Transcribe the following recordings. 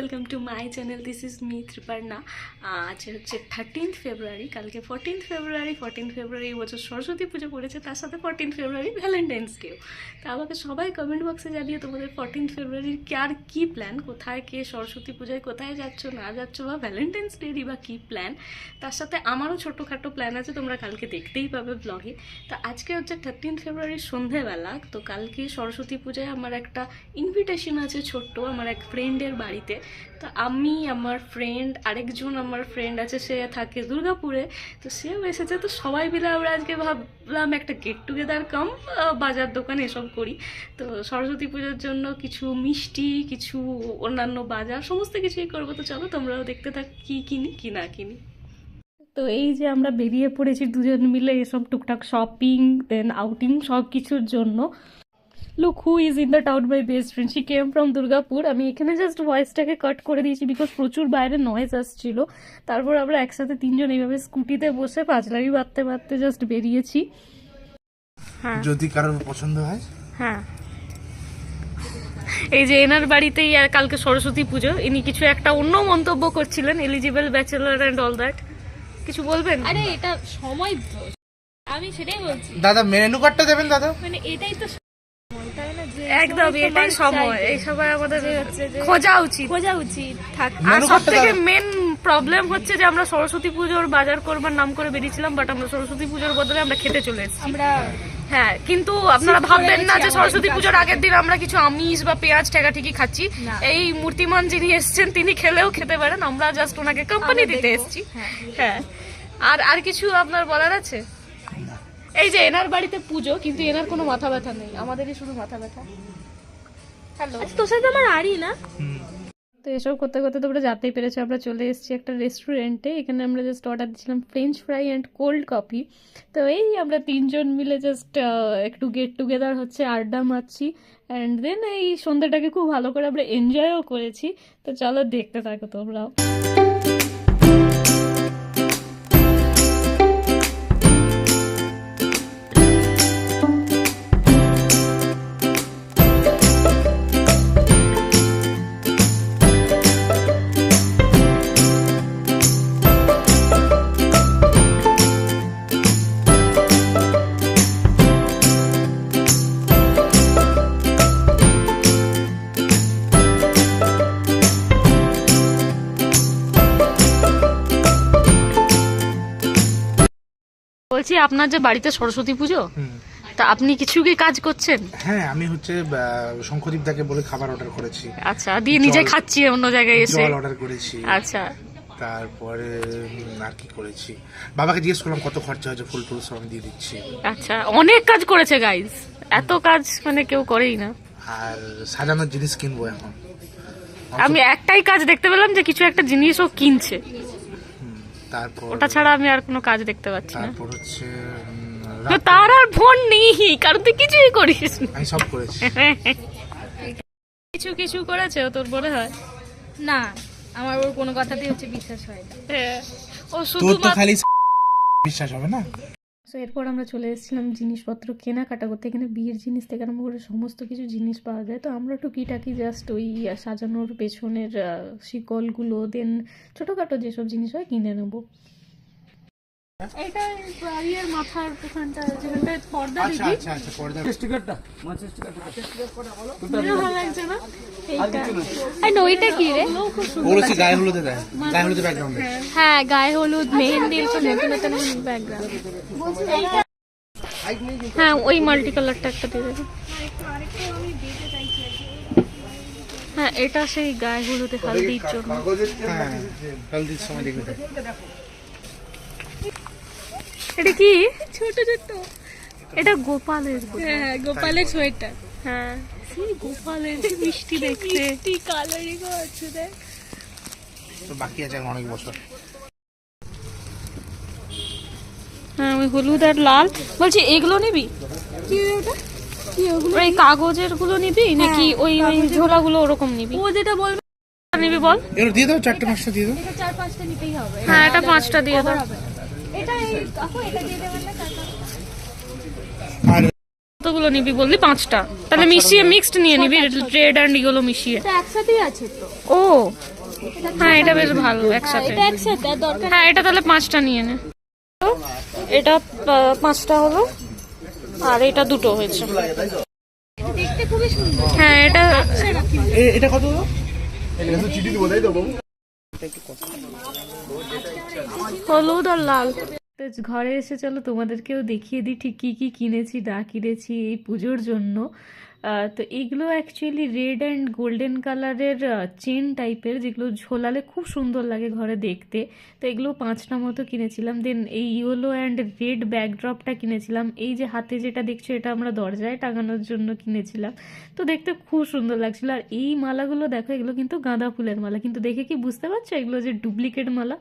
Welcome to my channel. This is me Triparna. আজ হচ্ছে 13th ফেব্রুয়ারি, কালকে 14th ফেব্রুয়ারি বছর সরস্বতী পুজো পড়েছে, তার সাথে 14th ফেব্রুয়ারি ভ্যালেন্টাইন্স ডেও। তা আমাকে সবাই কমেন্ট বক্সে জানিয়ে তোমাদের 14th ফেব্রুয়ারির আর কী প্ল্যান, কোথায় কে সরস্বতী পূজায় কোথায় যাচ্ছ না যাচ্ছ, বা ভ্যালেন্টাইন্স ডেরই বা কী প্ল্যান। তার সাথে আমারও ছোটোখাটো প্ল্যান আছে, তোমরা কালকে দেখতেই পাবে ব্লগে। তো আজকে হচ্ছে 13th ফেব্রুয়ারির সন্ধেবেলা। তো কালকে সরস্বতী পূজায় আমার একটা ইনভিটেশন আছে ছোট্ট, আমার এক ফ্রেন্ডের বাড়িতে। তো আমি, আমার ফ্রেন্ড, আরেকজন আমার ফ্রেন্ড আছে, সে থাকে দুর্গাপুরে, তো সেও এসেছে। তো সবাই মিলে আমরা আজকে ভাবলাম একটা গেট টুগেদার কাম বাজার দোকান এসব করি। তো সরস্বতী পুজোর জন্য কিছু মিষ্টি, কিছু অন্যান্য বাজার, সমস্ত কিছুই করবো। তো চলো তোমরাও দেখতে থাক কী কিনি কি না কিনি। তো এই যে আমরা বেরিয়ে পড়েছি দুজন মিলে এসব টুকটাক শপিং দেন আউটিং সব কিছুর জন্য। Look who is in the town, my best friend, she came from Durgapur. আমি এখানে জাস্ট ভয়েসটাকে কাট করে দিয়েছি বিকজ প্রচুর বাইরে নয়েজ আসছিল। তারপর আমরা একসাথে তিনজন এইভাবে স্কুটিতে বসে পাঁচলারি বাঁধতে বাঁধতে জাস্ট বেরিয়েছি। হ্যাঁ, যদি কারোর পছন্দ হয়। হ্যাঁ, এই যে এনার বাড়িতেই আর কালকে সরস্বতী পুজো। ইনি কিছু একটা অন্য মন্তব্য করছিলেন, eligible bachelor and all that. কিছু বলবেন? আরে এটা সময়, আমি সেটাই বলছি দাদা মেনু কার্ডটা দেবেন দাদা। মানে এটাই তো একদম এটাই সময়, এই সময় আমাদের খোঁজা উচিত থাক। আর সব থেকে মেন প্রবলেম হচ্ছে যে আমরা সরস্বতী পুজোর বাজার করবার নাম করে বেরিয়েছিলাম, বাট আমরা সরস্বতী পুজোর বদলে আমরা খেতে চলে এসেছি আমরা। হ্যাঁ, কিন্তু আপনারা ভাববেন না যে সরস্বতী পুজোর আগের দিন আমরা কিছু আমিষ বা পেঁয়াজ ঠেকা ঠিকই খাচ্ছি। এই মূর্তিমান যিনি এসছেন তিনি খেলেও খেতে পারেন, আমরা জাস্ট ওনাকে কোম্পানি দিতে এসেছি। হ্যাঁ, আর কিছু আপনার বলার আছে? এই যে এনার বাড়িতে পুজো, কিন্তু এনার কোনো মাথা ব্যথা নেই, আমাদেরই শুধু মাথা ব্যথা। হ্যালো, তোর সাথে আমার আরই না। তো এসব করতে করতে তোমরা জানতেই পেরেছো আমরা চলে এসেছি একটা রেস্টুরেন্টে। এখানে আমরা জাস্ট অর্ডার দিয়েছিলাম French fry and cold coffee. তো এই আমরা তিনজন মিলে জাস্ট একটু গেট টুগেদার হচ্ছে, আড্ডা মারছি, অ্যান্ড দেন এই সন্ধ্যাটাকে খুব ভালো করে আমরা এনজয়ও করেছি। তো চলো দেখতে থাকো তোমরাও। বলছি আপনার যে বাড়িতে সরস্বতী পুজো, তা আপনি কিছু কি কাজ করছেন? হ্যাঁ, আমি হচ্ছে শঙ্করদীপ দাকে বলে খাবার অর্ডার করেছি। আচ্ছা, দিয়ে নিজে খাচ্ছি অন্য জায়গায় এসে? জল অর্ডার করেছি। আচ্ছা, তারপরে আর কি করেছি, বাবাকে জিজ্ঞেস করলাম কত খরচা হয়েছে, ফুল টুল সব দিয়ে দিচ্ছি। আচ্ছা, অনেক কাজ করেছে গাইজ, এত কাজ মানে কেউ করেই না। আর সাজানোর জিনিস কিনবো এখন। আমি একটাই কাজ দেখতে পেলাম যে কিছু একটা জিনিসও কিনছে, তারপর ওটা ছাড়া আমি আর কোনো কাজ দেখতে পাচ্ছি না। তারপর হচ্ছে তো তার আর ফোন নেই, কারণ তুই কিছুই করিস না। আমি সব করেছি। কিছু কিছু করেছে ও, তোর মনে হয়? না, আমার ওর কোনো কথাতেই হচ্ছে বিশ্বাস হয় না। হ্যাঁ, ও তোর শুধু তো খালি বিশ্বাস হবে না। তো এরপর আমরা চলে এসেছিলাম জিনিসপত্র কেনাকাটা করতে। এখানে বিয়ের জিনিস থেকে আরম্ভ করে সমস্ত কিছু জিনিস পাওয়া যায়। তো আমরা টুকিটাকি জাস্ট ওই সাজানোর পেছনের শিকলগুলো, দেন ছোটোখাটো যেসব জিনিস হয় কিনে নেবো। এটা বাড়ির মাথার ওখানটা যেখানটায় পর্দা দিবি, আচ্ছা আচ্ছা, পর্দা ভালো লাগছে না এইটা? আই নো, এটা কি রে? বলেছি গায়ে হলুদে দেয়, গায়ে হলুদে ব্যাকগ্রাউন্ডে। হ্যাঁ, গায়ে হলুদ, মেহেন্দি, এরকম নতুন নতুন ব্যাকগ্রাউন্ড। হ্যাঁ ওই মাল্টি কালারটা একটা দিয়ে দেবে। হ্যাঁ, এটা সেই গায়ে হলুদে হালদির জন্য। হ্যাঁ, হলদির সময় দেখবে। এটা কি? ছোট ছোট, এটা গোপালের। হ্যাঁ, গোপালের সোয়েটার। হ্যাঁ, সেই গোপালের, কি মিষ্টি দেখতে, মিষ্টি কালারিং আছে রে। তো বাকি আছে অনেক বছর। হ্যাঁ, ওই হলুদ আর লাল। বলছি এগুলো নিবি? কি ওটা? কি ওগুলো? ওই কাগজের গুলো নিবি নাকি ওই ওই ঝোলাগুলো ওরকম নিবি? ও যেটা বলবে নিবি বল। এগুলো দিয়ে দাও, 4-5টা দিয়ে দাও। এটা 4-5টা নিতেই হবে। হ্যাঁ, এটা 5টা দিয়ে দাও। এটা এই আপু এটা দিয়ে দেবেন না? আর কতগুলো নিবি বললি? 5টা। তাহলে মিশিয়ে মিক্সড নিয়ে নিবি, রেড অ্যান্ড ইয়েলো মিশিয়ে। এটা একসাথেই আছে তো। ও হ্যাঁ, এটা বেশ ভালো একসাথে। এটা একসাথে আর দরকার হ্যাঁ, এটা তাহলে 5টা নিয়ে নে। এটা 5টা হলো, আর এটা 2টো হয়েছে। দেখতে খুবই সুন্দর। হ্যাঁ, এটা এটা কত? হলুদ আর লাল। তো ঘরে এসে চলো তোমাদেরকেও দেখিয়ে দিই ঠিক কী কী কিনেছি না কিনেছি এই পুজোর জন্য। তো এইগুলো অ্যাকচুয়ালি রেড অ্যান্ড গোল্ডেন কালারের চেন টাইপের, যেগুলো ঝোলালে খুব সুন্দর লাগে ঘরে দেখতে। তো এগুলো 5টা মতো কিনেছিলাম। দেন এই ইয়েলো অ্যান্ড রেড ব্যাকড্রপটা কিনেছিলাম। এই যে হাতে যেটা দেখছো, এটা আমরা দরজায় টাঙানোর জন্য কিনেছিলাম। তো দেখতে খুব সুন্দর লাগছিল। আর এই মালাগুলো দেখো, এগুলো কিন্তু গাঁদা ফুলের মালা, কিন্তু দেখে কি বুঝতে পারছো এগুলো যে ডুপ্লিকেট মালা?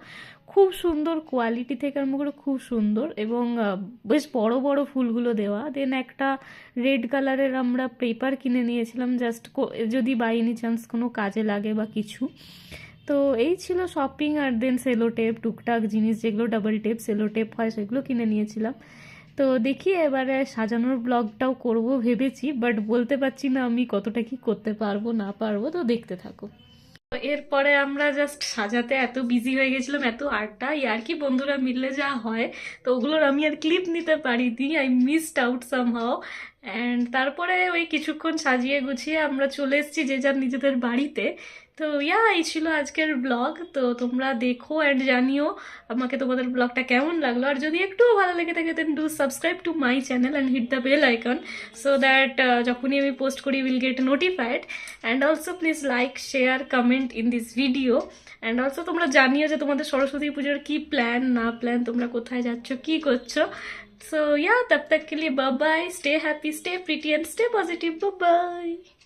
খুব সুন্দর কোয়ালিটি থেকে আরম্ভ করে খুব সুন্দর, এবং বেশ বড় বড় ফুলগুলো দেওয়া। দেন একটা রেড কালারের আমরা পেপার কিনে নিয়েছিলাম, জাস্ট যদি বাই এনি চান্স কোনো কাজে লাগে বা কিছু। তো এই ছিল শপিং। আর দেন সেলো টেপ, টুকটাক জিনিস যেগুলো ডাবল টেপ সেলো টেপ হয়, সেগুলো কিনে নিয়েছিলাম। তো দেখি এবারে সাজানোর ব্লগটাও করব ভেবেছি, বাট বলতে পারছি না আমি কতটা কি করতে পারবো না পারবো, তো দেখতে থাকো। এরপরে আমরা জাস্ট সাজাতে এত বিজি হয়ে গেছিলাম, এত আড্ডা আর কি বন্ধুরা মিললে যা হয়, তো ওগুলোর আমি আর ক্লিপ নিতে পারিনি। I missed out somehow. And তারপরে ওই কিছুক্ষণ সাজিয়ে গুছিয়ে আমরা চলে এসেছি যে যার নিজেদের বাড়িতে। তো এই ছিল আজকের ব্লগ। তো তোমরা দেখো অ্যান্ড জানিও আমাকে তোমাদের ব্লগটা কেমন লাগলো। আর যদি একটুও ভালো লেগে থাকে then do subscribe to my channel and hit the bell icon, so that যখনই আমি পোস্ট করি will get notified. And also please like share comment in this video. And also তোমরা জানিও যে তোমাদের সরস্বতী পুজোর কি প্ল্যান না প্ল্যান, তোমরা কোথায় যাচ্ছ, কি করছো। So yeah, तब तक के लिए bye bye, stay happy, stay pretty and stay positive, bye bye.